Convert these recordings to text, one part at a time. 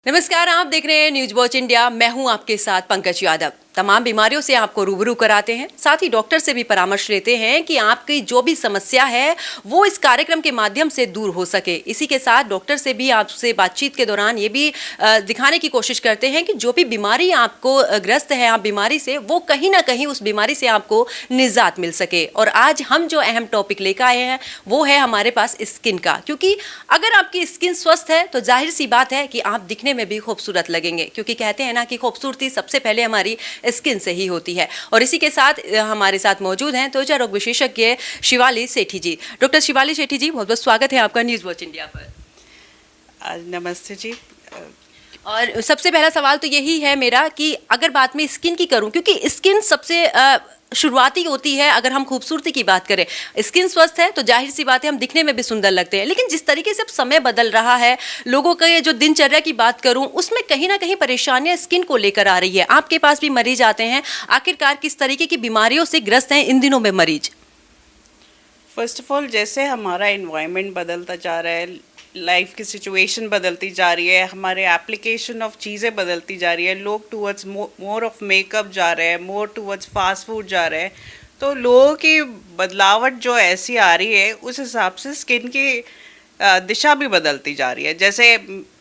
नमस्कार, आप देख रहे हैं न्यूज वॉच इंडिया। मैं हूं आपके साथ पंकज यादव। तमाम बीमारियों से आपको रूबरू कराते हैं, साथ ही डॉक्टर से भी परामर्श लेते हैं कि आपकी जो भी समस्या है वो इस कार्यक्रम के माध्यम से दूर हो सके। इसी के साथ डॉक्टर से भी आपसे बातचीत के दौरान ये भी दिखाने की कोशिश करते हैं कि जो भी बीमारी आपको ग्रस्त है, आप बीमारी से, वो कहीं ना कहीं उस बीमारी से आपको निजात मिल सके। और आज हम जो अहम टॉपिक लेकर आए हैं वो है हमारे पास स्किन का, क्योंकि अगर आपकी स्किन स्वस्थ है तो जाहिर सी बात है कि आप दिखने में भी खूबसूरत लगेंगे, क्योंकि कहते हैं ना कि खूबसूरती सबसे पहले हमारी स्किन से ही होती है। और इसी के साथ हमारे साथ मौजूद हैं त्वचा रोग विशेषज्ञ शिवाली सेठी जी। डॉक्टर शिवाली सेठी जी, बहुत बहुत स्वागत है आपका न्यूज वॉच इंडिया पर। नमस्ते जी। और सबसे पहला सवाल तो यही है मेरा कि अगर बात में स्किन की करूं, क्योंकि स्किन सबसे शुरुआती होती है। अगर हम खूबसूरती की बात करें, स्किन स्वस्थ है तो जाहिर सी बात है हम दिखने में भी सुंदर लगते हैं। लेकिन जिस तरीके से अब समय बदल रहा है, लोगों का ये जो दिनचर्या की बात करूं, उसमें कहीं ना कहीं परेशानियां स्किन को लेकर आ रही है। आपके पास भी मरीज आते हैं, आखिरकार किस तरीके की बीमारियों से ग्रस्त हैं इन दिनों में मरीज? फर्स्ट ऑफ ऑल, जैसे हमारा एनवायरनमेंट बदलता जा रहा है, लाइफ की सिचुएशन बदलती जा रही है, हमारे एप्लीकेशन ऑफ चीज़ें बदलती जा रही है, लोग टूवर्ड्स मोर ऑफ मेकअप जा रहे हैं, मोर टूवर्ड्स फास्ट फूड जा रहे हैं, तो लोगों की बदलावट जो ऐसी आ रही है उस हिसाब से स्किन की दिशा भी बदलती जा रही है। जैसे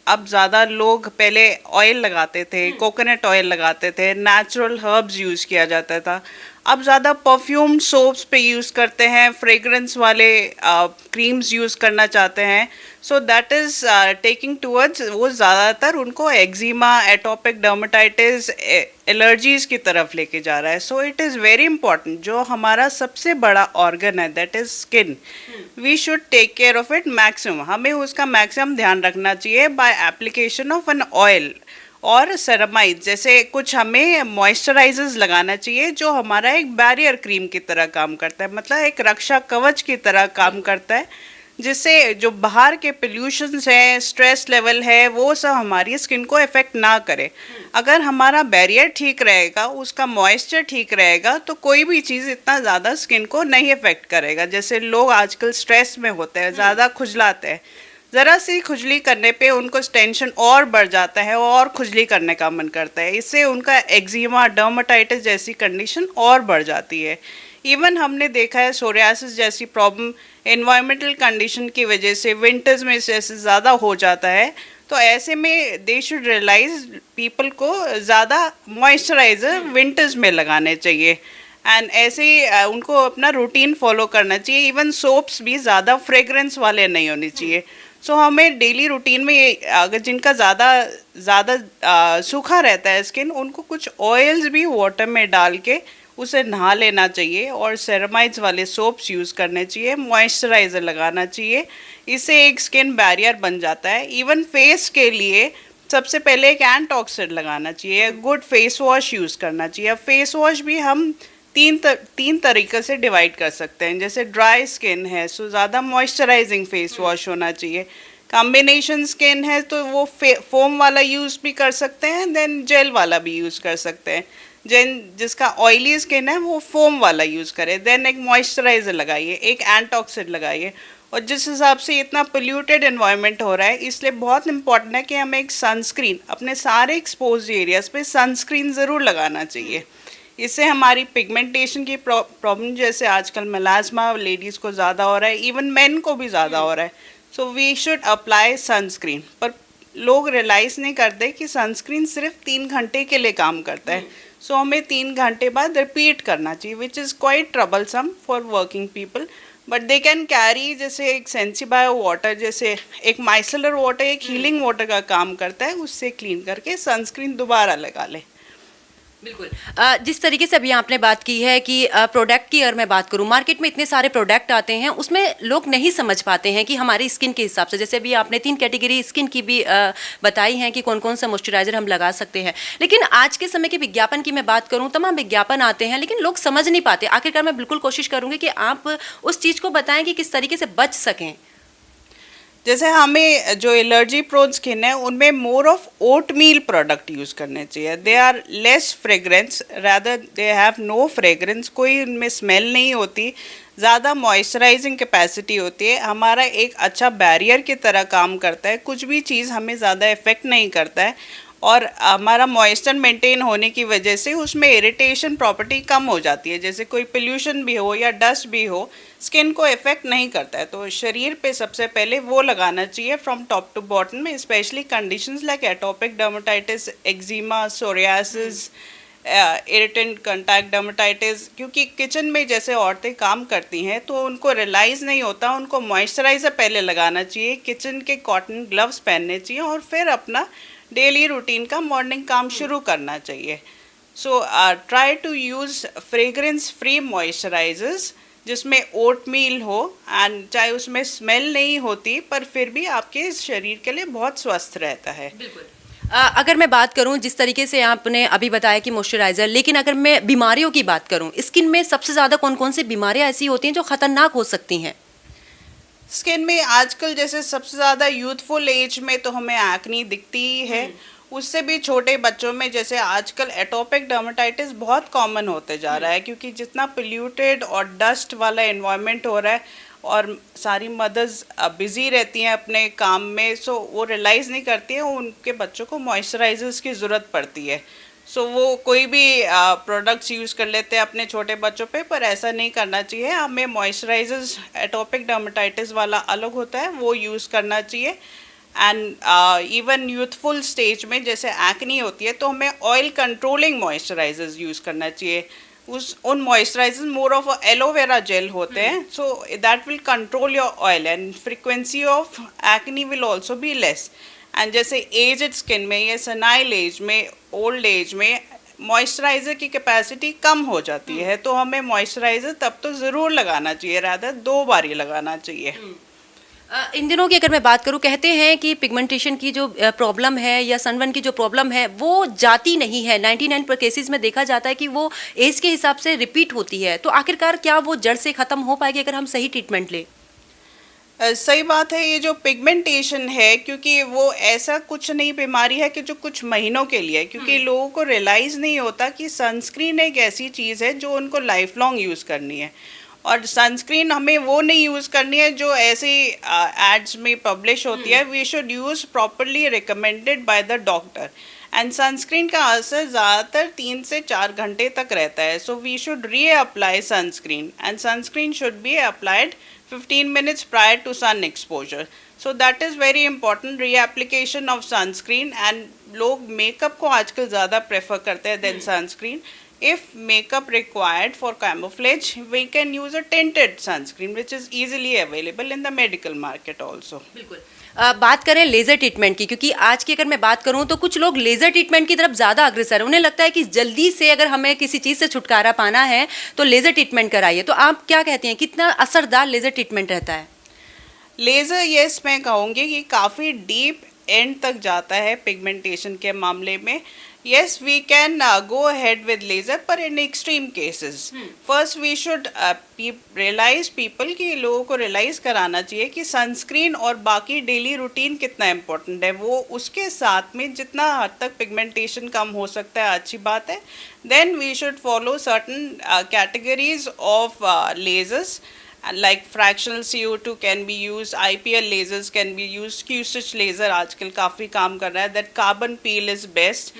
अब ज़्यादा लोग पहले ऑयल लगाते थे, कोकोनट ऑयल लगाते थे, नेचुरल हर्ब्स यूज़ किया जाता था। अब ज़्यादा परफ्यूम्ड सोप्स पे यूज़ करते हैं, फ्रेगरेंस वाले क्रीम्स यूज़ करना चाहते हैं। So that is taking towards, वो ज़्यादातर उनको एक्जिमा, एटोपिक डर्मेटाइटिस, एलर्जीज़ की तरफ लेके जा रहा है। So it is very important, जो हमारा सबसे बड़ा ऑर्गन है that is skin, we should take care of it maximum. हमें उसका मैक्सिमम ध्यान रखना चाहिए by application of an oil और सेरामाइड। जैसे कुछ हमें मॉइस्चराइजर्स लगाना चाहिए जो हमारा एक बैरियर क्रीम की तरह काम करता है, मतलब एक रक्षा कवच की तरह काम करता है, जिससे जो बाहर के पोल्यूशंस है, स्ट्रेस लेवल है, वो सब हमारी स्किन को इफ़ेक्ट ना करे। अगर हमारा बैरियर ठीक रहेगा, उसका मॉइस्चर ठीक रहेगा, तो कोई भी चीज़ इतना ज़्यादा स्किन को नहीं इफ़ेक्ट करेगा। जैसे लोग आजकल स्ट्रेस में होते हैं, ज़्यादा खुजलाते हैं, ज़रा सी खुजली करने पे उनको टेंशन और बढ़ जाता है और खुजली करने का मन करता है। इससे उनका एक्जिमा, डर्मेटाइटिस जैसी कंडीशन और बढ़ जाती है। इवन हमने देखा है सोरियासिस जैसी प्रॉब्लम एनवायरमेंटल कंडीशन की वजह से विंटर्स में जैसे ज़्यादा हो जाता है। तो ऐसे में दे शुड रियलाइज, पीपल को ज़्यादा मॉइस्चराइज़र विंटर्स में लगाने चाहिए, एंड ऐसे ही उनको अपना रूटीन फॉलो करना चाहिए। इवन सोप्स भी ज़्यादा फ्रेगरेंस वाले नहीं होने चाहिए। सो हमें डेली रूटीन में, अगर जिनका ज़्यादा सूखा रहता है स्किन, उनको कुछ ऑयल्स भी वाटर में डाल के उसे नहा लेना चाहिए, और सेरामाइड्स वाले सोप्स यूज़ करने चाहिए, मॉइस्चराइज़र लगाना चाहिए। इससे एक स्किन बैरियर बन जाता है। इवन फेस के लिए सबसे पहले एक एंटीऑक्सीडेंट लगाना चाहिए, गुड फेस वॉश यूज़ करना चाहिए। फेस वॉश भी हम तीन तरीके से डिवाइड कर सकते हैं। जैसे ड्राई स्किन है सो ज़्यादा मॉइस्चराइजिंग फेस वॉश होना चाहिए। कॉम्बिनेशन स्किन है तो वो फोम वाला यूज़ भी कर सकते हैं, देन जेल वाला भी यूज़ कर सकते हैं। जिसका ऑयली स्किन है वो फोम वाला यूज़ करे, देन एक मॉइस्चराइज़र लगाइए, एक एंटीऑक्सीडेंट लगाइए। और जिस हिसाब से इतना पोल्यूटेड एनवायरनमेंट हो रहा है, इसलिए बहुत इंपॉर्टेंट है कि हमें एक सनस्क्रीन, अपने सारे एक्सपोज एरियाज़ पे सनस्क्रीन ज़रूर लगाना चाहिए। इससे हमारी पिगमेंटेशन की प्रॉब्लम, जैसे आजकल मेलास्मा लेडीज़ को ज़्यादा हो रहा है, इवन मेन को भी ज़्यादा हो रहा है, so we should apply sunscreen. पर लोग रियलाइज़ नहीं करते कि सनस्क्रीन सिर्फ 3 घंटे के लिए काम करता है। सो हमें 3 घंटे बाद रिपीट करना चाहिए, which is quite troublesome for working people, but they can carry. जैसे एक सेंसिबायो वाटर, जैसे एक माइसेलर वाटर एक हीलिंग वाटर का काम करता है, उससे क्लीन करके सनस्क्रीन दोबारा लगा लें। बिल्कुल। जिस तरीके से अभी आपने बात की है कि प्रोडक्ट की अगर मैं बात करूं, मार्केट में इतने सारे प्रोडक्ट आते हैं, उसमें लोग नहीं समझ पाते हैं कि हमारी स्किन के हिसाब से, जैसे अभी आपने 3 कैटेगरी स्किन की भी बताई हैं कि कौन कौन सा मॉइस्चराइजर हम लगा सकते हैं। लेकिन आज के समय के विज्ञापन की मैं बात करूं, तमाम विज्ञापन आते हैं लेकिन लोग समझ नहीं पाते। आखिरकार मैं बिल्कुल कोशिश करूंगी कि आप उस चीज़ को बताएं कि किस तरीके से बच सकें। जैसे हमें जो एलर्जी प्रोन स्किन है उनमें more of oat meal product use करने चाहिए. They are less fragrance, rather they have no fragrance, कोई उनमें स्मेल नहीं होती, ज़्यादा मॉइस्चराइजिंग कैपेसिटी होती है, हमारा एक अच्छा बैरियर की तरह काम करता है, कुछ भी चीज़ हमें ज़्यादा इफ़ेक्ट नहीं करता है, और हमारा मॉइस्चर मेंटेन होने की वजह से उसमें इरिटेशन प्रॉपर्टी कम हो जाती है. जैसे कोई पोल्यूशन भी हो या डस्ट भी हो, स्किन को इफ़ेक्ट नहीं करता है. तो शरीर पे सबसे पहले वो लगाना चाहिए फ्रॉम टॉप टू बॉटम में, specially conditions like atopic dermatitis, eczema, psoriasis, irritant contact dermatitis. क्योंकि किचन में जैसे औरतें काम करती हैं तो उनको रियलाइज़ नहीं होता, उनको मॉइस्चराइज़र पहले लगाना चाहिए, किचन के कॉटन ग्लव्स पहनने चाहिए और फिर अपना डेली रूटीन का मॉर्निंग काम शुरू करना चाहिए. So try to use fragrance free moisturisers जिसमें ओट मील हो, एंड चाहे उसमें स्मेल नहीं होती पर फिर भी आपके शरीर के लिए बहुत स्वस्थ रहता है. बिल्कुल. अगर मैं बात करूं जिस तरीके से आपने अभी बताया कि मॉइस्चराइज़र, लेकिन अगर मैं बीमारियों की बात करूं, स्किन में सबसे ज़्यादा कौन-कौन सी बीमारियां ऐसी होती हैं जो ख़तरनाक हो सकती हैं? स्किन में आजकल जैसे सबसे ज़्यादा यूथफुल एज में तो हमें एक्नी दिखती ही है, उससे भी छोटे बच्चों में जैसे आजकल एटोपिक डर्मेटाइटिस बहुत कॉमन होते जा रहा है, क्योंकि जितना पोल्यूटेड और डस्ट वाला एनवायरनमेंट हो रहा है और सारी मदर्स बिज़ी रहती हैं अपने काम में, सो वो रियलाइज़ नहीं करती हैं उनके बच्चों को मॉइस्चराइजर्स की ज़रूरत पड़ती है. सो वो कोई भी प्रोडक्ट्स यूज़ कर लेते हैं अपने छोटे बच्चों पे, पर ऐसा नहीं करना चाहिए. हमें मॉइस्चराइजर्स एटोपिक डर्मेटाइटिस वाला अलग होता है, वो यूज़ करना चाहिए. एंड इवन यूथफुल स्टेज में जैसे एक्नी होती है तो हमें ऑयल कंट्रोलिंग मॉइस्चराइजर्स यूज़ करना चाहिए. उन moisturisers more of aloe vera gel होते हैं, so that will control your oil and frequency of acne will also be less. And जैसे एजड स्किन में या सनाइल एज में, ओल्ड एज में मॉइस्चराइज़र की कैपेसिटी कम हो जाती है, तो हमें मॉइस्चराइज़र तब तो ज़रूर लगाना चाहिए, रादर 2 बार ही लगाना चाहिए. इन दिनों की अगर मैं बात करूं, कहते हैं कि पिगमेंटेशन की जो प्रॉब्लम है या सनबर्न की जो प्रॉब्लम है वो जाती नहीं है. 99 केसेस में देखा जाता है कि वो एज के हिसाब से रिपीट होती है. तो आखिरकार क्या वो जड़ से ख़त्म हो पाएगी अगर हम सही ट्रीटमेंट लें? सही बात है. ये जो पिगमेंटेशन है, क्योंकि वो ऐसा कुछ नहीं बीमारी है कि जो कुछ महीनों के लिए है, क्योंकि लोगों को रियलाइज़ नहीं होता कि सनस्क्रीन एक ऐसी चीज़ है जो उनको लाइफ लॉन्ग यूज़ करनी है. और सनस्क्रीन हमें वो नहीं यूज़ करनी है जो ऐसे एड्स में पब्लिश होती है. We should use properly recommended by the doctor. And sunscreen का असर ज़्यादातर 3 से 4 घंटे तक रहता है. सो वी शुड री apply sunscreen, and sunscreen should be applied 15 minutes prior to sun exposure. So that is very important, reapplication of sunscreen. And लोग मेकअप को आजकल ज़्यादा प्रेफर करते हैं than sunscreen. If makeup required for camouflage, we can use a tinted sunscreen which is easily available in the medical market also. बिल्कुल. बात करें laser treatment की, क्योंकि आज की अगर मैं बात करूं तो कुछ लोग लेज़र ट्रीटमेंट की तरफ ज़्यादा अग्रसर है. उन्हें लगता है कि जल्दी से अगर हमें किसी चीज़ से छुटकारा पाना है तो लेज़र ट्रीटमेंट कराइए. तो आप क्या कहती हैं, कितना असरदार लेज़र ट्रीटमेंट रहता है? लेज़र, यस, मैं कहूँगी कि काफ़ी डीप एंड तक जाता है पिगमेंटेशन के मामले में. Yes, we can go ahead with laser, पर in extreme cases. First, we should realize people कि लोगों को realize कराना चाहिए कि सनस्क्रीन और बाकी डेली रूटीन कितना इम्पोर्टेंट है. वो उसके साथ में जितना हद तक पिगमेंटेशन कम हो सकता है अच्छी बात है. Then we should follow certain categories of lasers. Like fractional CO2 can be used, IPL lasers can be used, Q-stitch laser आजकल काफ़ी काम कर रहा है. That carbon peel is best.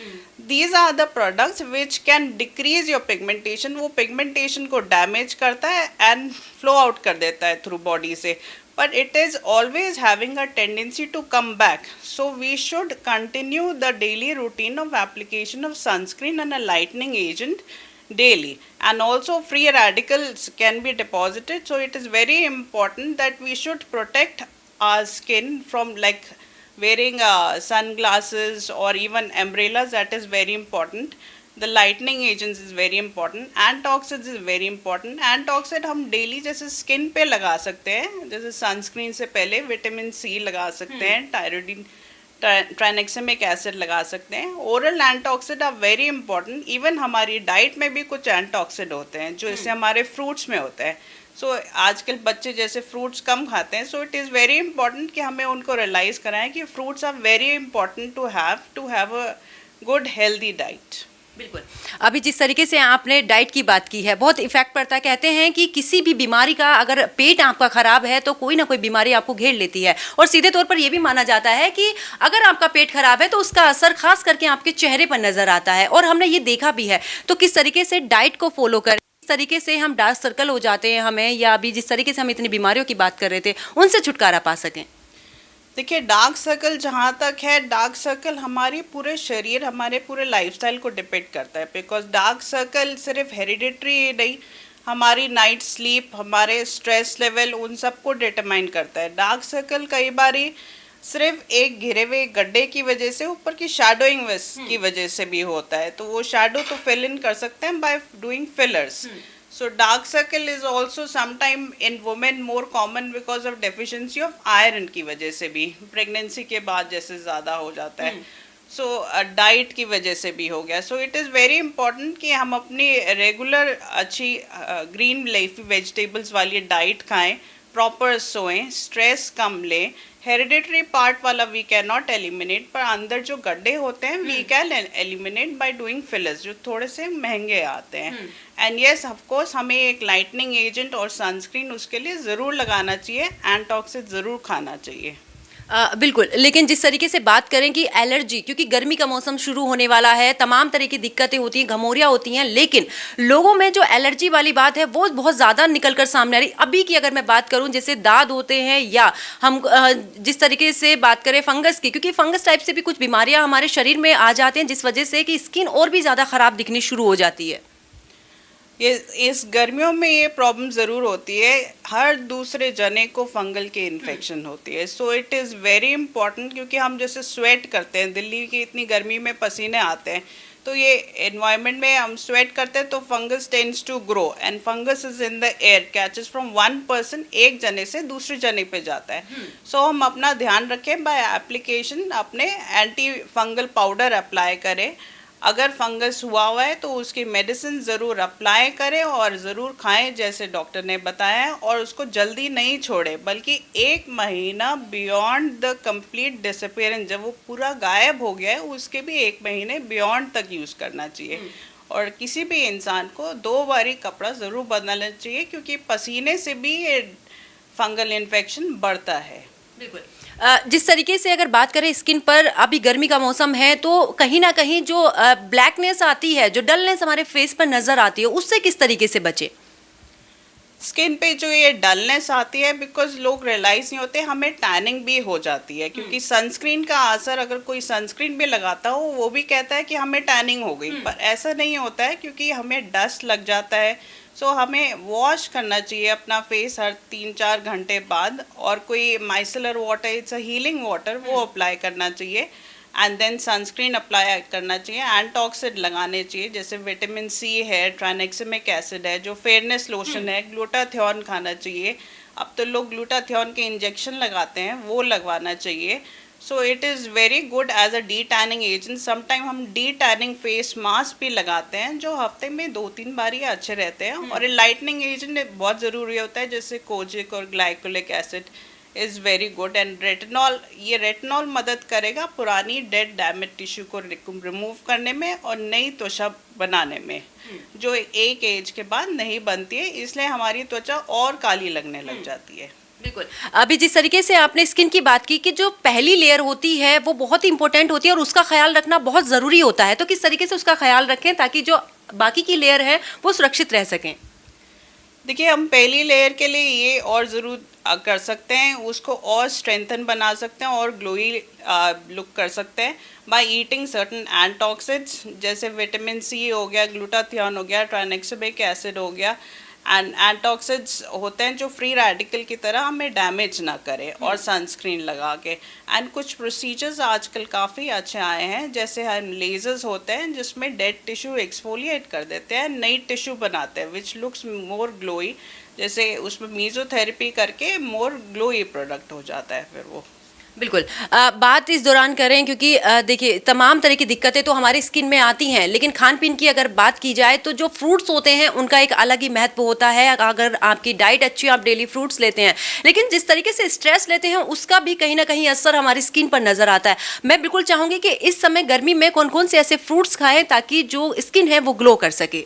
These are the products which can decrease your pigmentation. वो pigmentation को damage करता है and flow out कर देता है through body से. But it is always having a tendency to come back. So we should continue the daily routine of application of sunscreen and a lightening agent daily. And also free radicals can be deposited, so it is very important that we should protect our skin from like wearing sunglasses or even umbrellas. That is very important. The lightening agents is very important. Antioxidants is very important. Antioxidant हम daily जैसे skin पे लगा सकते हैं, जैसे sunscreen से पहले vitamin C लगा सकते हैं, टायरोडिन ट्राइनेक्सेमिक एसिड लगा सकते हैं. Oral antioxidant are very important. Even हमारी डाइट में भी कुछ एंटीऑक्सीडेंट होते हैं जो इससे हमारे फ्रूट्स में होते हैं. सो आजकल बच्चे जैसे फ्रूट्स कम खाते हैं, so it is very important कि हमें उनको रियलाइज़ कराएं कि fruits are very important to have a good healthy diet. बिल्कुल। अभी जिस तरीके से आपने डाइट की बात की है, बहुत इफेक्ट पड़ता है। कहते हैं कि किसी भी बीमारी का, अगर पेट आपका खराब है तो कोई ना कोई बीमारी आपको घेर लेती है, और सीधे तौर पर यह भी माना जाता है कि अगर आपका पेट खराब है तो उसका असर खास करके आपके चेहरे पर नजर आता है, और हमने ये देखा भी है। तो किस तरीके से डाइट को फॉलो करें, किस तरीके से हम डार्क सर्कल हो जाते हैं हमें, या अभी जिस तरीके से हम इतनी बीमारियों की बात कर रहे थे, उनसे छुटकारा पा सकें? देखिए, डार्क सर्कल जहाँ तक है, डार्क सर्कल हमारे पूरे शरीर, हमारे पूरे लाइफस्टाइल को डिपेंड करता है। बिकॉज डार्क सर्कल सिर्फ हेरिडिटरी नहीं, हमारी नाइट स्लीप, हमारे स्ट्रेस लेवल, उन सबको डिटरमाइन करता है। डार्क सर्कल कई बारी सिर्फ एक घिरे हुए गड्ढे की वजह से, ऊपर की शैडोइंग की वजह से भी होता है। तो वो शैडो तो फिल इन कर सकते हैं bye doing fillers. So dark circle is also sometime in women more common because of deficiency of iron की वजह से भी, प्रेगनेंसी के बाद जैसे ज़्यादा हो जाता है। सो डाइट की वजह से भी हो गया। So it is very important कि हम अपनी रेगुलर अच्छी ग्रीन लीफी वेजिटेबल्स वाली डाइट खाएं, प्रॉपर सोएं, स्ट्रेस कम लें। हेरिडिटरी पार्ट वाला वी कैन नॉट एलिमिनेट, पर अंदर जो गड्ढे होते हैं we can eliminate by doing fillers, जो थोड़े से महंगे आते हैं। एंड येस, ऑफ कोर्स, हमें एक लाइटनिंग एजेंट और सनस्क्रीन उसके लिए ज़रूर लगाना चाहिए, एंटीऑक्सीडेंट ज़रूर खाना चाहिए। बिल्कुल। लेकिन जिस तरीके से बात करें कि एलर्जी, क्योंकि गर्मी का मौसम शुरू होने वाला है, तमाम तरह की दिक्कतें होती हैं, घमौरियाँ होती हैं, लेकिन लोगों में जो एलर्जी वाली बात है वो बहुत ज़्यादा निकल कर सामने आ रही। अभी की अगर मैं बात करूं, जैसे दाद होते हैं, या हम जिस तरीके से बात करें फंगस की, क्योंकि फंगस टाइप से भी कुछ बीमारियां हमारे शरीर में आ जाते हैं, जिस वजह से कि स्किन और भी ज़्यादा ख़राब दिखनी शुरू हो जाती है। ये इस गर्मियों में ये प्रॉब्लम ज़रूर होती है, हर दूसरे जने को फंगल की इन्फेक्शन होती है। So it is very important, क्योंकि हम जैसे स्वेट करते हैं, दिल्ली की इतनी गर्मी में पसीने आते हैं, तो ये एनवायरनमेंट में हम स्वेट करते हैं तो fungus tends to grow, and fungus is in the air, catches from one person, एक जने से दूसरे जने पे जाता है। सो हम अपना ध्यान रखें, बाय एप्लीकेशन अपने एंटी फंगल पाउडर अप्लाई करें। अगर फंगस हुआ है तो उसकी मेडिसिन ज़रूर अप्लाई करें और ज़रूर खाएं जैसे डॉक्टर ने बताया, और उसको जल्दी नहीं छोड़े, बल्कि 1 महीना बियॉन्ड द कंप्लीट डिसअपीयरेंस, जब वो पूरा गायब हो गया है, उसके भी 1 महीने बियॉन्ड तक यूज़ करना चाहिए। और किसी भी इंसान को 2 बारी कपड़ा ज़रूर बदलना चाहिए, क्योंकि पसीने से भी ये फंगल इन्फेक्शन बढ़ता है। बिल्कुल। जिस तरीके से अगर बात करें स्किन पर, अभी गर्मी का मौसम है, तो कहीं ना कहीं जो ब्लैकनेस आती है, जो डलनेस हमारे फेस पर नजर आती है, उससे किस तरीके से बचे? स्किन पे जो ये डलनेस आती है, बिकॉज लोग रियलाइज नहीं होते, हमें टैनिंग भी हो जाती है, क्योंकि सनस्क्रीन का असर, अगर कोई सनस्क्रीन भी लगाता हो वो भी कहता है कि हमें टैनिंग हो गई, पर ऐसा नहीं होता है, क्योंकि हमें डस्ट लग जाता है। सो हमें वॉश करना चाहिए अपना फेस हर 3-4 घंटे बाद, और कोई micellar water, it's a healing water, वो अप्लाई करना चाहिए। एंड देन सनस्क्रीन अप्लाई करना चाहिए, एंटीऑक्सीडेंट लगाने चाहिए, जैसे विटामिन सी है, ट्राइनेक्सिमिक एसिड है, जो फेयरनेस लोशन है, ग्लूटाथियोन खाना चाहिए। अब तो लोग ग्लूटाथियोन के इंजेक्शन लगाते हैं, वो लगवाना चाहिए। So it is very good as a de tanning agent. Sometime हम डी टैनिंग फेस मास्क भी लगाते हैं, जो हफ्ते में 2-3 बार ही अच्छे रहते हैं, और लाइटनिंग एजेंट बहुत ज़रूरी होता है, जैसे कोजिक और glycolic acid is very good. And retinol, ये रेटिनॉल मदद करेगा पुरानी डेड डैमेज टिश्यू को रिमूव करने में और नई त्वचा बनाने में, जो एक एज के बाद नहीं बनती है, इसलिए हमारी त्वचा और काली लगने लग जाती है। बिल्कुल। अभी जिस तरीके से आपने स्किन की बात की कि जो पहली लेयर होती है वो बहुत इंपॉर्टेंट होती है और उसका ख्याल रखना बहुत ज़रूरी होता है, तो किस तरीके से उसका ख्याल रखें ताकि जो बाकी की लेयर है वो सुरक्षित रह सकें? देखिए, हम पहली लेयर के लिए ये और ज़रूर कर सकते हैं, उसको और स्ट्रेंथन बना सकते हैं और ग्लोई लुक कर सकते हैं बाय ईटिंग सर्टन एंटीऑक्सीडेंट्स, जैसे विटामिन सी हो गया, ग्लूटाथियोन हो गया, ट्राइनेक्सिमिक एसिड हो गया। एंड एंटीऑक्सीडेंट्स होते हैं जो फ्री रेडिकल की तरह हमें डैमेज ना करे, और सनस्क्रीन लगा के। एंड कुछ प्रोसीजर्स आजकल काफ़ी अच्छे आए हैं, जैसे हम लेजर्स होते हैं जिसमें डेड टिश्यू एक्सफोलिएट कर देते हैं, नई टिश्यू बनाते हैं, विच लुक्स मोर ग्लोई, जैसे उसमें मीजोथेरेपी करके मोर ग्लोई प्रोडक्ट हो जाता है फिर वो। बिल्कुल। बात इस दौरान करें क्योंकि देखिए तमाम तरह की दिक्कतें तो हमारी स्किन में आती हैं, लेकिन खान-पीन की अगर बात की जाए तो जो फ्रूट्स होते हैं उनका एक अलग ही महत्व होता है। अगर आपकी डाइट अच्छी है, आप डेली फ्रूट्स लेते हैं, लेकिन जिस तरीके से स्ट्रेस लेते हैं उसका भी कहीं न कहीं असर हमारी स्किन पर नज़र आता है। मैं बिल्कुल चाहूँगी कि इस समय गर्मी में कौन-कौन से ऐसे फ्रूट्स खाएँ ताकि जो स्किन है वो ग्लो कर सके?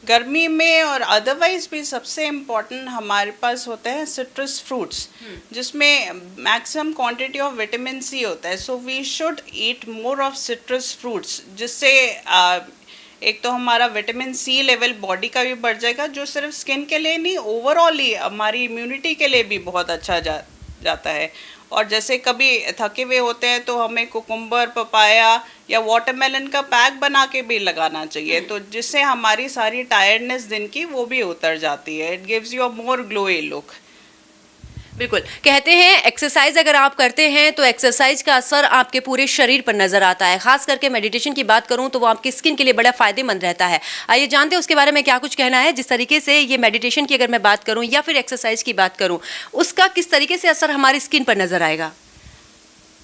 गर्मी में और अदरवाइज भी सबसे इम्पोर्टेंट हमारे पास होते हैं सिट्रस फ्रूट्स, जिसमें maximum quantity of vitamin C होता है। So we should eat more of citrus fruits, जिससे एक तो हमारा विटामिन सी लेवल बॉडी का भी बढ़ जाएगा, जो सिर्फ स्किन के लिए नहीं, ओवरऑल ही हमारी इम्यूनिटी के लिए भी बहुत अच्छा जाता है। और जैसे कभी थके हुए होते हैं तो हमें कुकुम्बर, पपाया या वाटरमेलन का पैक बना के भी लगाना चाहिए, तो जिससे हमारी सारी टायर्डनेस दिन की वो भी उतर जाती है। It gives you a more glowy look. बिल्कुल। कहते हैं एक्सरसाइज अगर आप करते हैं तो एक्सरसाइज का असर आपके पूरे शरीर पर नजर आता है। खास करके मेडिटेशन की बात करूं तो वो आपकी स्किन के लिए बड़ा फायदेमंद रहता है। आइए जानते हैं उसके बारे में क्या कुछ कहना है। जिस तरीके से ये मेडिटेशन की अगर मैं बात करूं या फिर एक्सरसाइज की बात करूं, उसका किस तरीके से असर हमारी स्किन पर नजर आएगा?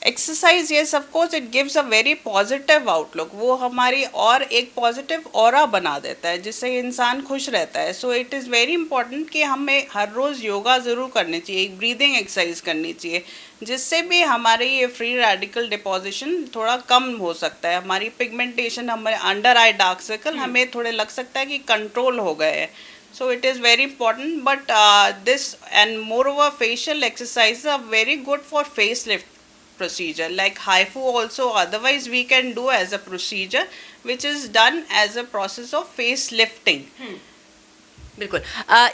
Exercise, yes of course it gives a very positive outlook. वो हमारी और एक पॉजिटिव ऑरा बना देता है, जिससे इंसान खुश रहता है। So it is very important कि हमें हर रोज़ योगा ज़रूर करनी चाहिए, एक ब्रीदिंग एक्सरसाइज करनी चाहिए, जिससे भी हमारे ये फ्री रेडिकल डिपोजिशन थोड़ा कम हो सकता है। हमारी पिगमेंटेशन, हमारे अंडर आई डार्क सर्कल हमें थोड़े लग सकता है कि कंट्रोल हो गए हैं। So it is very important, but this and moreover facial exercises are very good for facelift procedure, like HIFU also otherwise we can do as a procedure which is done as a process of facelifting. बिल्कुल।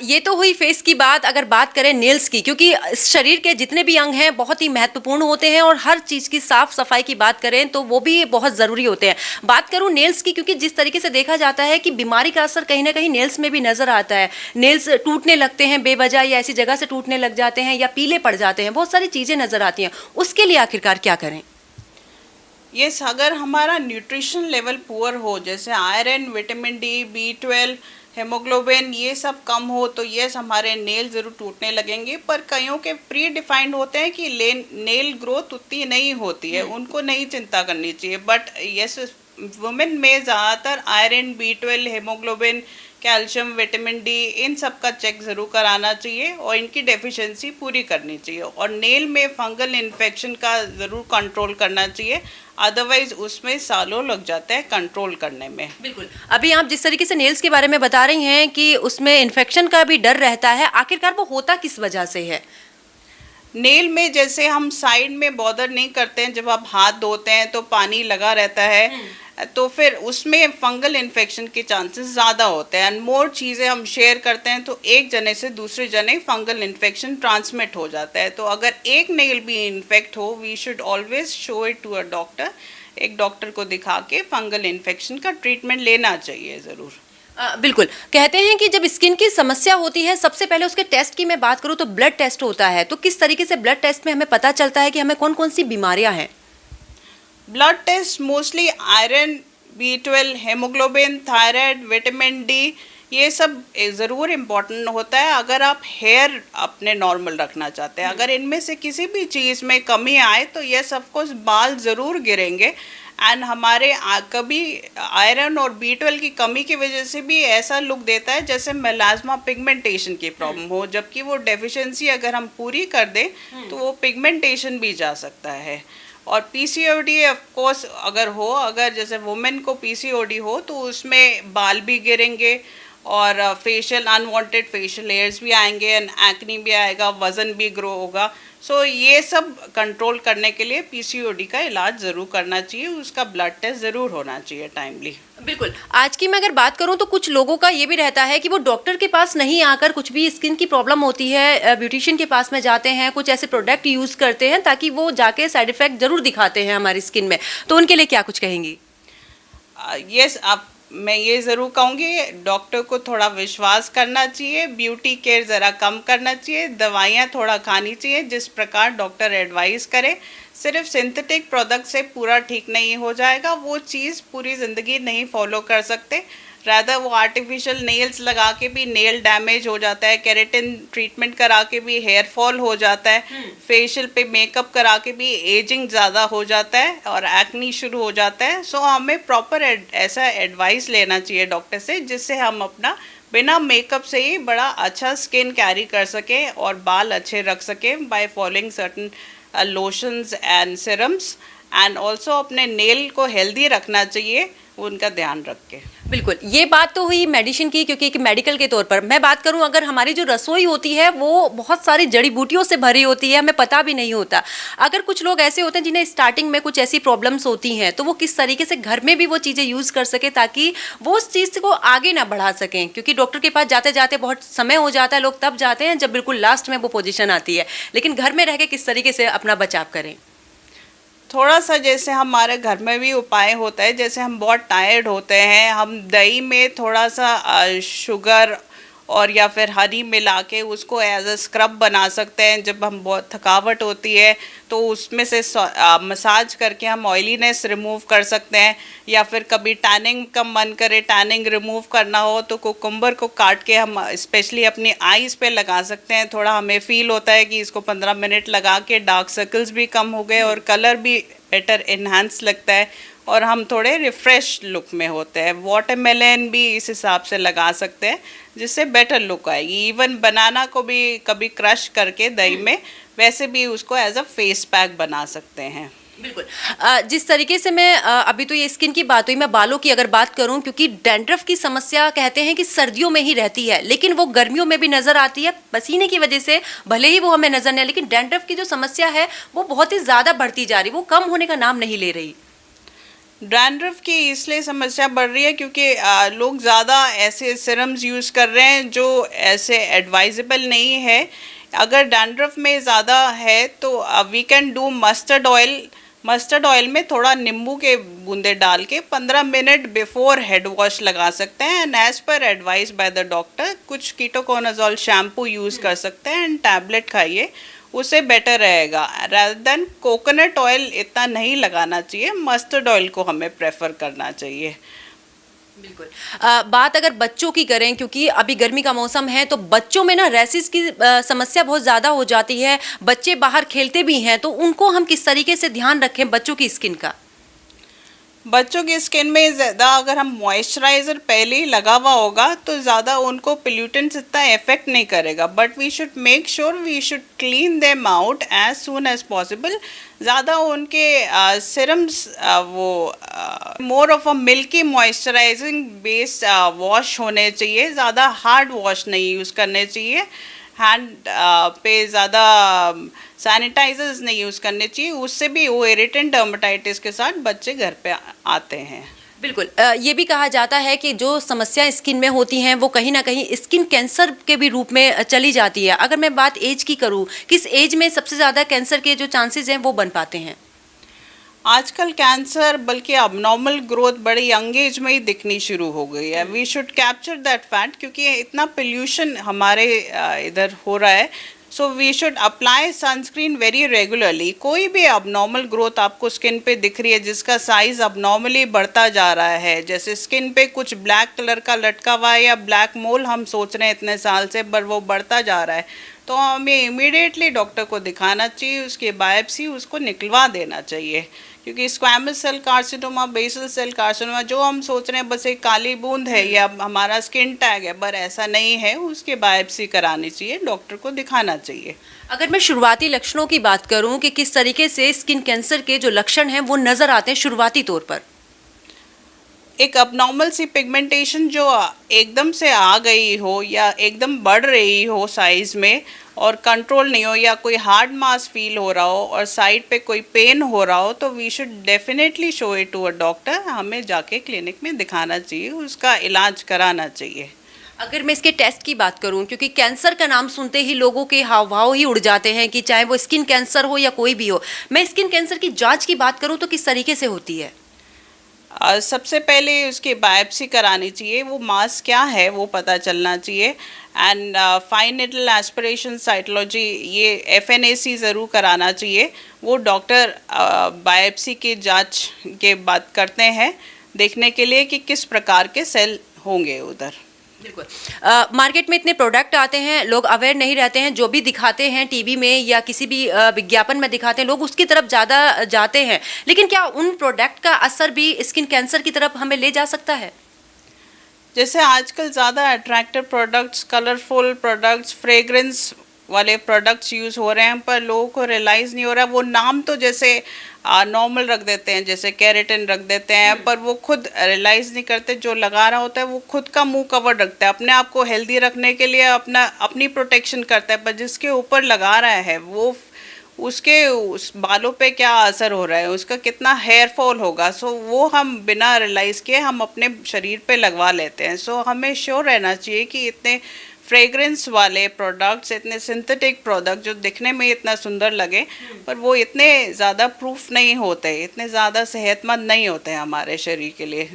ये तो हुई face की बात। अगर बात करें nails की, क्योंकि शरीर के जितने भी अंग हैं बहुत ही महत्वपूर्ण होते हैं और हर चीज़ की साफ सफाई की बात करें तो वो भी बहुत ज़रूरी होते हैं। बात करूं नेल्स की, क्योंकि जिस तरीके से देखा जाता है कि बीमारी का असर कहीं ना कहीं नेल्स में भी नज़र आता है। नेल्स टूटने लगते हैं बेवजह, या ऐसी जगह से टूटने लग जाते हैं, या पीले पड़ जाते हैं, बहुत सारी चीज़ें नज़र आती हैं। उसके लिए आखिरकार क्या करें? यस, अगर हमारा न्यूट्रिशन लेवल पुअर हो, जैसे iron, vitamin D, B12, haemoglobin, ये सब कम हो, तो यस हमारे नेल ज़रूर टूटने लगेंगे। पर कईयों के प्री डिफाइंड होते हैं कि नेल ग्रोथ उतनी नहीं होती है, उनको नहीं चिंता करनी चाहिए। बट यस, वुमेन में ज़्यादातर iron, B12, haemoglobin, calcium, vitamin D, इन सब का चेक ज़रूर कराना चाहिए और इनकी डेफिशिएंसी पूरी करनी चाहिए। और नेल में फंगल इन्फेक्शन का ज़रूर कंट्रोल करना चाहिए, अदरवाइज उसमें सालों लग जाता है कंट्रोल करने में। बिल्कुल। अभी आप जिस तरीके से नेल्स के बारे में बता रही हैं कि उसमें इन्फेक्शन का भी डर रहता है, आखिरकार वो होता किस वजह से है? नेल में जैसे हम साइड में बॉदर नहीं करते हैं, जब आप हाथ धोते हैं तो पानी लगा रहता है, तो फिर उसमें फंगल इन्फेक्शन के चांसेस ज़्यादा होते हैं। एंड मोर चीज़ें हम शेयर करते हैं तो एक जने से दूसरे जने फंगल इन्फेक्शन ट्रांसमिट हो जाता है। तो अगर एक नेल भी इन्फेक्ट हो, we should always show it to a doctor. एक डॉक्टर को दिखा के फंगल इन्फेक्शन का ट्रीटमेंट लेना चाहिए ज़रूर। बिल्कुल। कहते हैं कि जब स्किन की समस्या होती है, सबसे पहले उसके टेस्ट की मैं बात करूं तो ब्लड टेस्ट होता है। तो किस तरीके से ब्लड टेस्ट में हमें पता चलता है कि हमें कौन कौन सी बीमारियां हैं? Blood test mostly iron, B12, haemoglobin, thyroid, vitamin D, ये सब ज़रूर इम्पॉर्टेंट होता है अगर आप हेयर अपने नॉर्मल रखना चाहते हैं। अगर इनमें से किसी भी चीज़ में कमी आए तो यस ऑफ कोर्स बाल ज़रूर गिरेंगे। एंड हमारे कभी आयरन और B12 की कमी की वजह से भी ऐसा लुक देता है जैसे मेलास्मा पिगमेंटेशन की प्रॉब्लम हो, जबकि वो डेफिशिएंसी अगर हम पूरी कर दें तो वो पिगमेंटेशन भी जा सकता है। और PCOD ऑफ कोर्स अगर जैसे वुमेन को PCOD हो तो उसमें बाल भी गिरेंगे और फेशियल अनवांटेड फेशियल हेयर्स भी आएंगे एंड एक्नी भी आएगा, वज़न भी ग्रो होगा। सो ये सब कंट्रोल करने के लिए PCOD का इलाज ज़रूर करना चाहिए, उसका ब्लड टेस्ट ज़रूर होना चाहिए टाइमली। बिल्कुल। आज की मैं अगर बात करूं तो कुछ लोगों का ये भी रहता है कि वो डॉक्टर के पास नहीं आकर कुछ भी स्किन की प्रॉब्लम होती है, ब्यूटिशियन के पास में जाते हैं, कुछ ऐसे प्रोडक्ट यूज़ करते हैं ताकि वो जाके साइड इफ़ेक्ट ज़रूर दिखाते हैं हमारी स्किन में। तो उनके लिए क्या कुछ कहेंगी? यस, आप मैं ये ज़रूर कहूँगी डॉक्टर को थोड़ा विश्वास करना चाहिए, ब्यूटी केयर ज़रा कम करना चाहिए, दवाइयाँ थोड़ा खानी चाहिए जिस प्रकार डॉक्टर एडवाइस करे, सिर्फ सिंथेटिक प्रोडक्ट से पूरा ठीक नहीं हो जाएगा, वो चीज़ पूरी ज़िंदगी नहीं फॉलो कर सकते। रादर वो आर्टिफिशियल नेल्स लगा के भी नेल डैमेज हो जाता है, केराटिन ट्रीटमेंट करा के भी हेयर फॉल हो जाता है, फेशियल पे मेकअप करा के भी एजिंग ज़्यादा हो जाता है और एक्नी शुरू हो जाता है। सो हमें प्रॉपर ऐसा एडवाइस लेना चाहिए डॉक्टर से, जिससे हम अपना बिना मेकअप से ही बड़ा अच्छा स्किन कैरी कर सकें और बाल अच्छे रख सकें by following certain lotions and serums. And also अपने नेल को हेल्दी रखना चाहिए, उनका ध्यान रख के। बिल्कुल, ये बात तो हुई मेडिसिन की, क्योंकि एक मेडिकल के तौर पर मैं बात करूं, अगर हमारी जो रसोई होती है वो बहुत सारी जड़ी बूटियों से भरी होती है, हमें पता भी नहीं होता। अगर कुछ लोग ऐसे होते हैं जिन्हें स्टार्टिंग में कुछ ऐसी प्रॉब्लम्स होती हैं, तो वो किस तरीके से घर में भी वो चीज़ें यूज़ कर सके ताकि वो उस चीज़ को आगे ना बढ़ा सकें, क्योंकि डॉक्टर के पास जाते जाते बहुत समय हो जाता है, लोग तब जाते हैं जब बिल्कुल लास्ट में वो पोजीशन आती है। लेकिन घर में रह के किस तरीके से अपना बचाव करें? थोड़ा सा जैसे हमारे घर में भी उपाय होता है, जैसे हम बहुत टायर्ड होते हैं, हम दही में थोड़ा सा शुगर और या फिर हनी मिला के उसको एज अ स्क्रब बना सकते हैं। जब हम बहुत थकावट होती है तो उसमें से मसाज करके हम ऑयलीनेस रिमूव कर सकते हैं। या फिर कभी टैनिंग का मन करे, टैनिंग रिमूव करना हो, तो कुकुम्बर को काट के हम स्पेशली अपनी आईज़ पे लगा सकते हैं। थोड़ा हमें फील होता है कि इसको 15 मिनट लगा के डार्क सर्कल्स भी कम हो गए और कलर भी बेटर इन्हांस लगता है और हम थोड़े रिफ़्रेश लुक में होते हैं। वाटरमेलन भी इस हिसाब से लगा सकते हैं जिससे बेटर लुक आएगी। इवन बनाना को भी कभी क्रश करके दही में वैसे भी उसको एज अ फेस पैक बना सकते हैं। बिल्कुल। जिस तरीके से मैं अभी तो ये स्किन की बात हुई, मैं बालों की अगर बात करूं, क्योंकि डैंड्रफ की समस्या कहते हैं कि सर्दियों में ही रहती है, लेकिन वो गर्मियों में भी नजर आती है पसीने की वजह से, भले ही वो हमें नजर नहीं, लेकिन डैंड्रफ की जो समस्या है वो बहुत ही ज़्यादा बढ़ती जा रही, वो कम होने का नाम नहीं ले रही। डैंड्रफ की इसलिए समस्या बढ़ रही है क्योंकि लोग ज़्यादा ऐसे सिरम्स यूज़ कर रहे हैं जो ऐसे एडवाइजेबल नहीं है। अगर डैंड्रफ में ज़्यादा है तो we can do mustard oil. Mustard oil में थोड़ा नींबू के बूंदे डाल के 15 मिनट बिफोर हेड वॉश लगा सकते हैं and as per advice by the doctor. कुछ कीटोकोनाजोल शैम्पू यूज़ कर सकते हैं एंड टैबलेट खाइए, उससे बेटर रहेगा। रादर देन कोकोनट ऑयल इतना नहीं लगाना चाहिए, मस्टर्ड ऑयल को हमें प्रेफर करना चाहिए। बिल्कुल। बात अगर बच्चों की करें, क्योंकि अभी गर्मी का मौसम है, तो बच्चों में ना रैशेस की समस्या बहुत ज़्यादा हो जाती है। बच्चे बाहर खेलते भी हैं, तो उनको हम किस तरीके से ध्यान रखें बच्चों की स्किन का? बच्चों की स्किन में ज़्यादा अगर हम मॉइस्चराइज़र पहले ही लगा हुआ होगा तो ज़्यादा उनको पोल्यूटेंट्स इतना इफेक्ट नहीं करेगा, but we should make sure we should clean them out as soon as possible. ज़्यादा उनके सिरम्स वो more of a milky moisturising based wash होने चाहिए, ज़्यादा हार्ड वॉश नहीं यूज़ करने चाहिए। हैंड पे ज़्यादा सैनिटाइजर्स नहीं यूज़ करने चाहिए, उससे भी वो इरिटेंट डर्मेटाइटिस के साथ बच्चे घर पे आते हैं। बिल्कुल। ये भी कहा जाता है कि जो समस्याएं स्किन में होती हैं वो कहीं ना कहीं स्किन कैंसर के भी रूप में चली जाती है। अगर मैं बात एज की करूं, किस एज में सबसे ज़्यादा कैंसर के जो चांसेस हैं वो बन पाते हैं? आजकल कैंसर बल्कि अबनॉर्मल ग्रोथ बड़े यंग एज में ही दिखनी शुरू हो गई है। We should capture that fact क्योंकि इतना पोल्यूशन हमारे इधर हो रहा है। So we should apply sunscreen very regularly. कोई भी अबनॉर्मल ग्रोथ आपको स्किन पे दिख रही है जिसका साइज़ अबनॉर्मली बढ़ता जा रहा है, जैसे स्किन पे कुछ ब्लैक कलर का लटका हुआ है या ब्लैक मोल हम सोच रहे हैं इतने साल से पर वो बढ़ता जा रहा है, तो हमें इमीडिएटली डॉक्टर को दिखाना चाहिए, उसकी बायोप्सी उसको निकलवा देना चाहिए। क्योंकि squamous cell carcinoma, basal cell carcinoma जो हम सोच रहे हैं बस एक काली बूंद है या हमारा स्किन टैग है, पर ऐसा नहीं है, उसकी बायोप्सी करानी चाहिए, डॉक्टर को दिखाना चाहिए। अगर मैं शुरुआती लक्षणों की बात करूं कि किस तरीके से स्किन कैंसर के जो लक्षण हैं वो नज़र आते हैं शुरुआती तौर पर? एक अबनॉर्मल सी पिगमेंटेशन जो एकदम से आ गई हो या एकदम बढ़ रही हो साइज़ में और कंट्रोल नहीं हो, या कोई हार्ड मास फील हो रहा हो और साइड पे कोई पेन हो रहा हो, तो we should definitely show it to a doctor. हमें जाके क्लिनिक में दिखाना चाहिए, उसका इलाज कराना चाहिए। अगर मैं इसके टेस्ट की बात करूं, क्योंकि कैंसर का नाम सुनते ही लोगों के हाव भाव ही उड़ जाते हैं कि चाहे वो स्किन कैंसर हो या कोई भी हो, मैं स्किन कैंसर की जांच की बात करूं तो किस तरीके से होती है? सबसे पहले उसकी बायोप्सी करानी चाहिए, वो मास क्या है वो पता चलना चाहिए। And fine needle aspiration cytology, ये FNAC ज़रूर कराना चाहिए। वो डॉक्टर बायोप्सी की जांच के बाद करते हैं देखने के लिए कि किस प्रकार के सेल होंगे उधर। बिल्कुल। मार्केट में इतने प्रोडक्ट आते हैं, लोग अवेयर नहीं रहते हैं, जो भी दिखाते हैं टीवी में या किसी भी विज्ञापन में दिखाते हैं, लोग उसकी तरफ ज़्यादा जाते हैं। लेकिन क्या उन प्रोडक्ट का असर भी स्किन कैंसर की तरफ हमें ले जा सकता है? जैसे आजकल ज़्यादा attractive products, colourful products, fragrance वाले प्रोडक्ट्स यूज़ हो रहे हैं, पर लोगों को रियलाइज़ नहीं हो रहा। वो नाम तो जैसे नॉर्मल रख देते हैं, जैसे केराटिन रख देते हैं, पर वो खुद रियलाइज़ नहीं करते। जो लगा रहा होता है वो खुद का मुंह कवर रखता है, अपने आप को हेल्दी रखने के लिए अपनी प्रोटेक्शन करता है, पर जिसके ऊपर लगा रहा है वो उसके उस बालों पे क्या असर हो रहा है, उसका कितना हेयर फॉल होगा। सो वो हम बिना रियलाइज़ किए हम अपने शरीर पे लगवा लेते हैं। सो हमें श्योर रहना चाहिए कि इतने फ्रेग्रेंस वाले प्रोडक्ट्स, इतने सिंथेटिक प्रोडक्ट जो दिखने में इतना सुंदर लगे, पर वो इतने ज़्यादा प्रूफ नहीं होते, इतने ज़्यादा सेहतमंद नहीं होते हैं हमारे शरीर के लिए।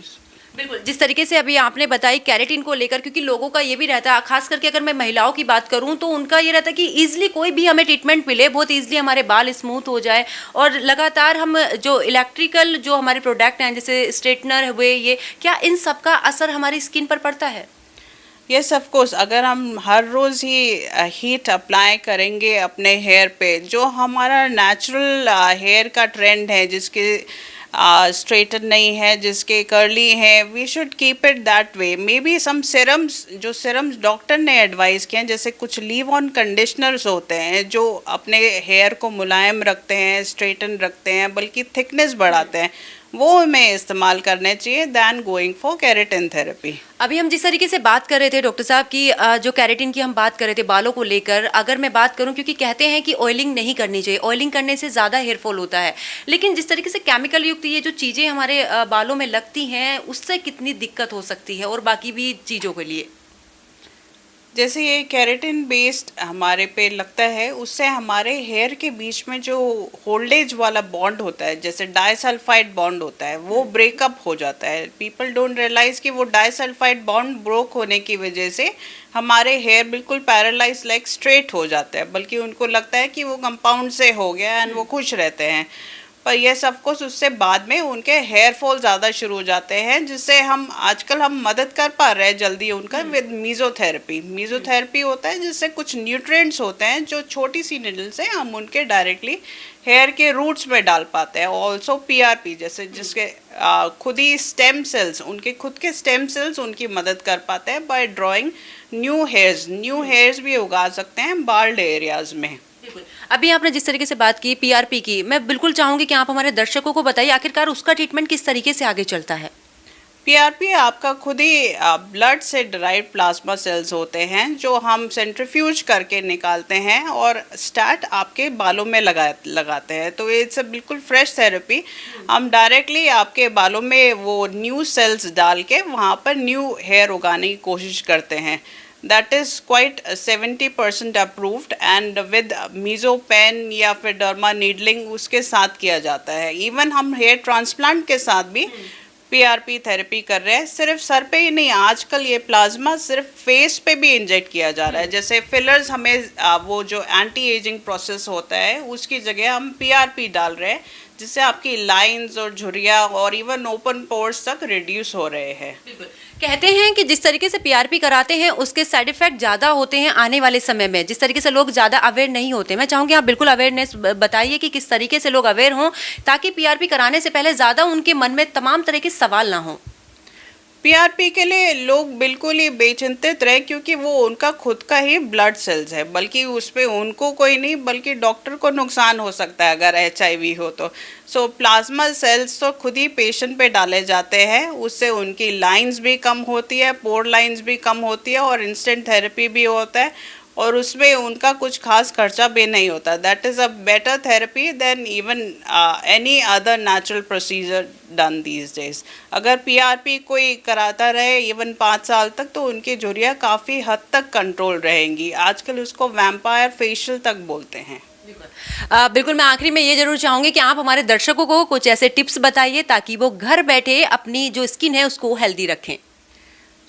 बिल्कुल, जिस तरीके से अभी आपने बताई कैरेटिन को लेकर, क्योंकि लोगों का ये भी रहता है, खास करके अगर मैं महिलाओं की बात करूं तो उनका ये रहता है कि ईजिली कोई भी हमें ट्रीटमेंट मिले, बहुत ईजिली हमारे बाल स्मूथ हो जाए, और लगातार हम जो इलेक्ट्रिकल जो हमारे प्रोडक्ट हैं जैसे स्ट्रेटनर हुए, ये क्या इन सब का असर हमारी स्किन पर पड़ता है? यस ऑफ कोर्स, अगर हम हर रोज़ ही हीट अप्लाई करेंगे अपने हेयर पे, जो हमारा नेचुरल हेयर का ट्रेंड है, जिसके स्ट्रेटन नहीं है, जिसके कर्ली है, we should keep it that way. May be some serums, जो सिरम्स डॉक्टर ने एडवाइस किए हैं, जैसे कुछ लीव ऑन कंडीशनर्स होते हैं जो अपने हेयर को मुलायम रखते हैं, स्ट्रेटन रखते हैं, बल्कि थिकनेस बढ़ाते हैं, वो हमें इस्तेमाल करने चाहिए than going for keratin therapy. अभी हम जिस तरीके से बात कर रहे थे डॉक्टर साहब की, जो कैरेटिन की हम बात कर रहे थे बालों को लेकर, अगर मैं बात करूं, क्योंकि कहते हैं कि ऑयलिंग नहीं करनी चाहिए, ऑयलिंग करने से ज़्यादा हेयर फॉल होता है, लेकिन जिस तरीके से केमिकल युक्त ये जो चीज़ें हमारे बालों में लगती हैं, उससे कितनी दिक्कत हो सकती है और बाकी भी चीज़ों के लिए? जैसे ये केराटिन बेस्ड हमारे पे लगता है, उससे हमारे हेयर के बीच में जो होल्डेज वाला बॉन्ड होता है, जैसे डाइसल्फाइड बॉन्ड होता है, वो ब्रेकअप हो जाता है। पीपल डोंट रियलाइज कि वो डाइसल्फाइड बॉन्ड ब्रोक होने की वजह से हमारे हेयर बिल्कुल पैरालाइज लाइक स्ट्रेट हो जाता है, बल्कि उनको लगता है कि वो कंपाउंड से हो गया एंड वो खुश रहते हैं। पर यह सब कुछ उससे बाद में उनके हेयर फॉल ज़्यादा शुरू हो जाते हैं, जिससे हम आजकल हम मदद कर पा रहे हैं जल्दी उनका विद मीज़ोथेरेपी। मीज़ोथेरेपी होता है जिससे कुछ न्यूट्रिएंट्स होते हैं जो छोटी सी निडल से हम उनके डायरेक्टली हेयर के रूट्स में डाल पाते हैं। ऑल्सो PRP, जैसे जिसके खुद ही स्टेम सेल्स, उनके खुद के स्टेम सेल्स उनकी मदद कर पाते हैं बाय ड्राइंग न्यू हेयर्स भी उगा सकते हैं बाल्ड एरियाज में। अभी आपने जिस तरीके से बात की PRP की, मैं बिल्कुल चाहूंगी कि आप हमारे दर्शकों को बताइए आखिरकार उसका ट्रीटमेंट किस तरीके से आगे चलता है? PRP आपका खुद ही ब्लड से डराइव प्लाज्मा सेल्स होते हैं जो हम सेंट्रीफ्यूज करके निकालते हैं और स्टार्ट आपके बालों में लगाते हैं। तो इट्स बिल्कुल फ्रेश थेरेपी। हम डायरेक्टली आपके बालों में वो न्यू सेल्स डाल के वहाँ पर न्यू हेयर उगाने की कोशिश करते हैं। That is quite 70% approved and with मीज़ोपेन या फिर डर्मा नीडलिंग उसके साथ किया जाता है। इवन हम हेयर ट्रांसप्लांट के साथ भी PRP थेरेपी कर रहे हैं। सिर्फ सर पे ही नहीं, आजकल ये प्लाज्मा सिर्फ फेस पे भी इंजेक्ट किया जा रहा है। जैसे फिलर्स हमें वो जो एंटी एजिंग प्रोसेस होता है उसकी जगह हम PRP डाल रहे हैं, जिससे आपकी लाइंस और झुर्रियाँ और इवन ओपन पोर्स तक रिड्यूस हो रहे हैं। कहते हैं कि जिस तरीके से PRP कराते हैं उसके साइड इफेक्ट ज़्यादा होते हैं आने वाले समय में, जिस तरीके से लोग ज़्यादा अवेयर नहीं होते। मैं चाहूँगी आप बिल्कुल अवेयरनेस बताइए कि किस तरीके से लोग अवेयर हों ताकि PRP कराने से पहले ज़्यादा उनके मन में तमाम तरह के सवाल ना हों। PRP के लिए लोग बिल्कुल ही बेचिंतित रहे, क्योंकि वो उनका खुद का ही ब्लड सेल्स है, बल्कि उस पर उनको कोई नहीं बल्कि डॉक्टर को नुकसान हो सकता है अगर HIV हो तो। सो प्लाज्मा सेल्स तो खुद ही पेशेंट पे डाले जाते हैं, उससे उनकी लाइंस भी कम होती है, पोर लाइंस भी कम होती है और इंस्टेंट थेरेपी भी होता है और उसमें उनका कुछ खास खर्चा भी नहीं होता। That is a better therapy than even any other natural procedure done these days. अगर PRP कोई कराता रहे इवन 5 साल तक तो उनकी झुर्रियाँ काफ़ी हद तक कंट्रोल रहेंगी। आजकल उसको वैम्पायर फेशियल तक बोलते हैं। बिल्कुल, मैं आखिरी में ये जरूर चाहूँगी कि आप हमारे दर्शकों को कुछ ऐसे टिप्स बताइए ताकि वो घर बैठे अपनी जो स्किन है उसको हेल्दी रखें।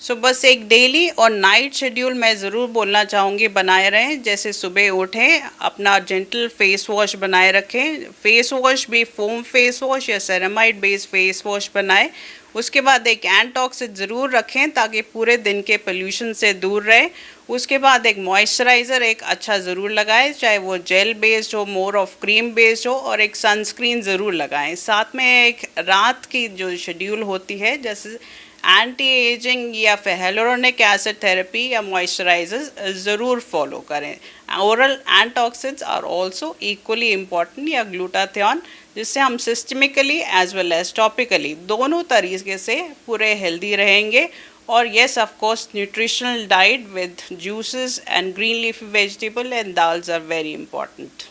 सो बस एक डेली और नाइट शेड्यूल मैं ज़रूर बोलना चाहूँगी बनाए रहें। जैसे सुबह उठें, अपना जेंटल फेस वॉश बनाए रखें। फेस वॉश भी फोम फेस वॉश या सेरामाइड बेस्ड फेस वॉश बनाएं। उसके बाद एक एंटॉक्सिड ज़रूर रखें ताकि पूरे दिन के पोल्यूशन से दूर रहे। उसके बाद एक मॉइस्चराइज़र एक अच्छा ज़रूर लगाएं, चाहे वो जेल बेस्ड हो, मोर ऑफ क्रीम बेस्ड हो, और एक सनस्क्रीन ज़रूर लगाएं। साथ में एक रात की जो शेड्यूल होती है, जैसे एंटी एजिंग या फिर हेलोरोनिक एसिड थेरेपी या मॉइस्चराइजर ज़रूर फॉलो करें। Oral antioxidants are also equally important, या ग्लूटाथियोन, जिससे हम systemically as well as topically दोनों तरीके से पूरे हेल्दी रहेंगे। और yes, of course, nutritional diet with juices and green leafy vegetable and dals are very important.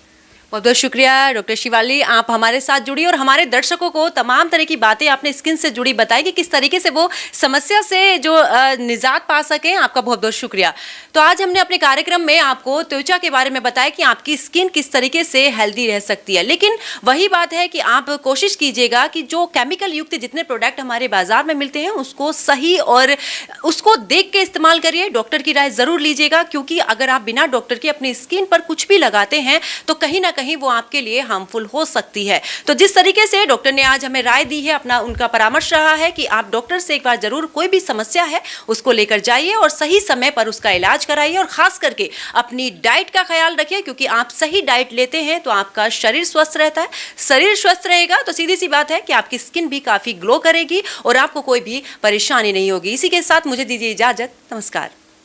बहुत बहुत शुक्रिया डॉक्टर शिवाली, आप हमारे साथ जुड़ी और हमारे दर्शकों को तमाम तरह की बातें आपने स्किन से जुड़ी बताई कि किस तरीके से वो समस्या से जो निजात पा सकें। आपका बहुत बहुत शुक्रिया। तो आज हमने अपने कार्यक्रम में आपको त्वचा के बारे में बताया कि आपकी स्किन किस तरीके से हेल्दी रह सकती है, लेकिन वही बात है कि आप कोशिश कीजिएगा कि जो केमिकल युक्त जितने प्रोडक्ट हमारे बाजार में मिलते हैं उसको सही और उसको देख के इस्तेमाल करिए। डॉक्टर की राय जरूर लीजिएगा, क्योंकि अगर आप बिना डॉक्टर के अपनी स्किन पर कुछ भी लगाते हैं तो कहीं ना कहीं वो आपके लिए हार्मफुल हो सकती है। तो जिस तरीके से डॉक्टर ने आज हमें राय दी है, अपना उनका परामर्श रहा है कि आप डॉक्टर से एक बार जरूर कोई भी समस्या है उसको लेकर जाइए और सही समय पर उसका इलाज कराइए, और खास करके अपनी डाइट का ख्याल रखिए, क्योंकि आप सही डाइट लेते हैं तो आपका शरीर स्वस्थ रहता है। शरीर स्वस्थ रहेगा तो सीधी सी बात है कि आपकी स्किन भी काफी ग्लो करेगी और आपको कोई भी परेशानी नहीं होगी। इसी के साथ मुझे दीजिए इजाजत। नमस्कार।